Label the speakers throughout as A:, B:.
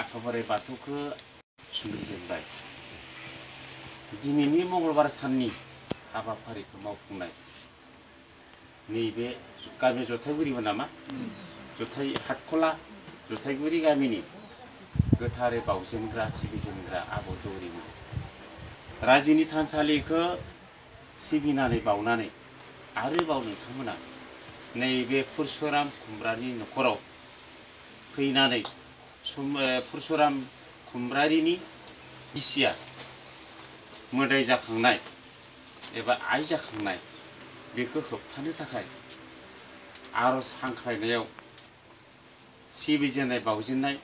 A: आफाबोराइ बाथौखौ सुंग्रिजेनबाय दिनैनि मंगलबार साननि हाबाफारिखौ मावफुंनाय नैबे गामि जथाइगुरिमोन नामा जथाइ हाटखला जथाइगुरि गामिनि गोथारै बावजेनग्रा सिबिजेनग्रा आबौ दौरिमोन रायजोनि थानसालिखौ सिबिनानै बावनानै आरोबाव नोंथांमोना नैबे परशुराम खुमब्रानि न'खराव फैनानै परशुराम खुमब्रारिनि बिसिया मोदाय जाखांनाय एबा आइ जाखांनाय बेखौ होबथानो थाखाय आरज हांख्रायनायाव सिबिजेननाय बावजेननाय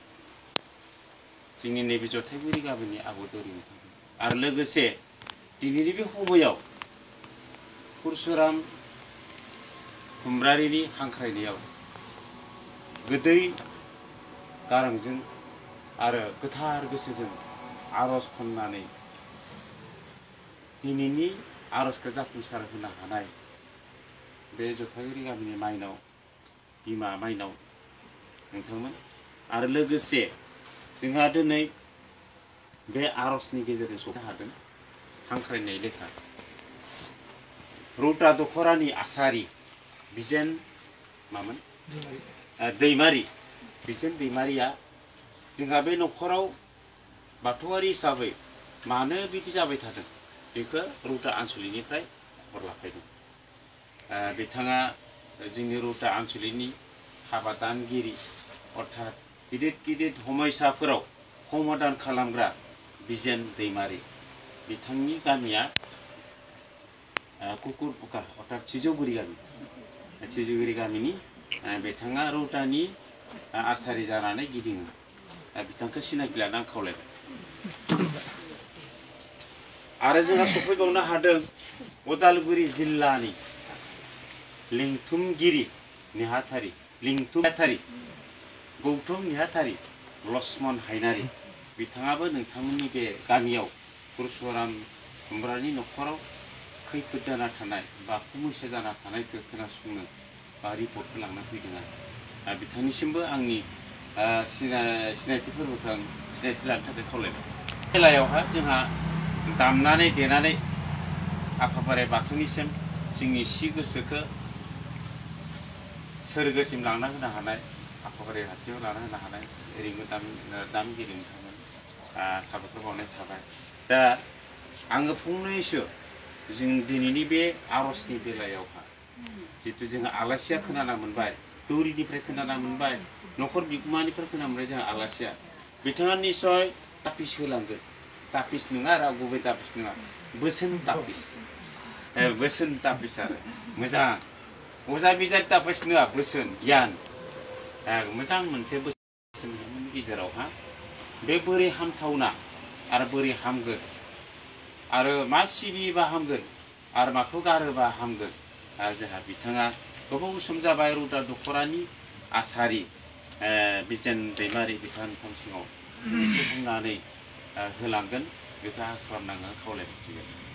A: जोंनि नैबे जथाइगुरि गामिनि आबौ दौरिमोन आरो लोगोसे दिनैनि बे हबयाव परशुराम खुमब्रारिनि हांख्रायनायाव गोदै गारांजों आरो गोथार गोसोजों आरज खननानै दिनैनि आरजखौ जाफुंसार होनो हानाय बे जथाइगुरि गामिनि माइनाव बिमा माइनाव नोंथांमोन आरो लोगोसे जोंहा दिनै बे आरजनि गेजेरजों सौफैनो हादों हांख्रायनाय लेखा रौता दखरानि आसारि बिजेन मामोन दैमारि बिजेन दैमारिया जोंहा बे न'खराव बाथौआरि हिसाबै मानो बिदि जाबाय थादों बेखौ रौता आनसलिकनिफ्राय खबर लाफैदों बिथाङा जोंनि रौता आनसलिकनि हाबा दानगिरि अर्थात गिदिर गिदिर समयसाफोराव समाधान खालामग्रा बिजेन दैमारि बिथांनि गामिया कुकुरपुका अर्थात सिजौगुरि गामिनि बिथाङा रौतानि आसारि जानानै गिदिङो बिथांखौ सिनायथि लानो आं खावलायबाय आरो जोंहा सफैबावनो हादों उदालगुरि जिल्लानि लिंथुमगिरि नेहाथारि गौतम नेहाथारि लक्ष्मण हायनारि बिथाङाबो नोंथांमोननि बे गामियाव परशुराम खुमब्रानि न'खराव खैफोद जाना थानाय बा समस्या जाना थानायखौ खोनासंनो बा रिपर्टखौ लांना फैदों आरो बिथांनिसिमबो आंनि सिनायथिफोरखौ आं सिनायथि लानो थाखाय खावलायबाय खेलायावहा जोंहा दामनानै देनानै आफा बोराइ बाथौनिसिम जोंनि सि गोसोखौ सोरगोसिम लांना होनो हानाय आफा बोराइ खाथियाव लाना होनो हानाय ओरैनो दामगिरि नोंथांमोन साबायखर बावनाय थाबाय दा आङो फंनैसो जों दिनैनि बे आरजनि बेलायावहा जितु जोङो आलासिया खोनाना मोनबाय दौरिनिफ्राय खोनाना मोनबाय न'खर बिगुमानिफ्राय खोनाना मोनबाय जोंहा आलासिया बिथाङा निसय तापिस होलांगोन तापिस नङा आरो गुबै तापिस नङा बोसोन तापिस आरो मोजां अजा बिजाय तापिस नङा बोसोन गियान मोजां मोनसे बोसोननि गेजेरावहा बे बोरै हामथावना आरो बोरै हामगोन आरो मा सिबियोबा हामगोन आरो माखौ गारोबा हामगोन जोंहा बिथाङा गोबाव सम जाबाय रौता दखरानि आसारि बिजेन दैमारि बिथां सिङाव बुंनानै होलांगोन बेखौ खालामनाङो खावलायनाय